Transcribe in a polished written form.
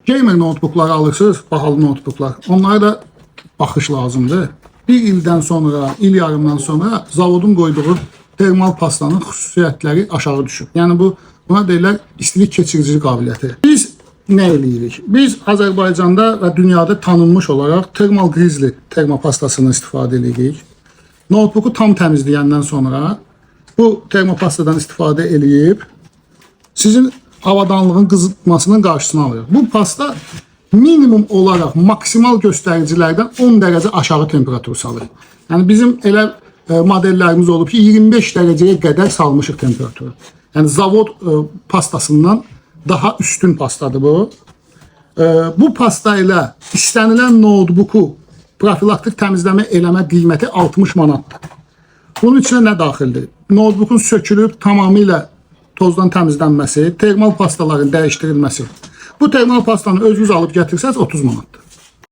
gamer notebookları alırsınız, bahalı notebooklar. Onlara da baxış lazımdır. Bir ildən sonra, il yarımdan sonra zavodun qoyduğu termal pastanın xüsusiyyətləri aşağı düşür. Yəni buna deyirlər istilik keçirici qabiliyyəti. Biz nə eləyirik? Biz Azərbaycanda və dünyada tanınmış olaraq termal grizzly termopastasını istifadə edirik. Notebooku tam təmizləyəndən sonra bu termopastadan istifadə edib sizin avadanlığın qızıtmasının qarşısını alır. Bu pasta minimum olaraq maksimal göstəricilərdən 10 dərəcə aşağı temperatur salır. Yəni bizim elə modellərimiz olub ki 25 dərəcəyə qədər salmışıq temperaturu. Yəni zavod pastasından daha üstün pastadır bu. Bu pasta ilə istənilən notebooku profilaktik təmizləmə eləmə qiyməti 60 manatdır. Bunun içinə nə daxildir? Notebookun sökülüb tamamilə tozdan təmizlənməsi, termal pastaların dəyişdirilməsi. Bu termal pastanı özünüz alıb gətirsəz 30 manat.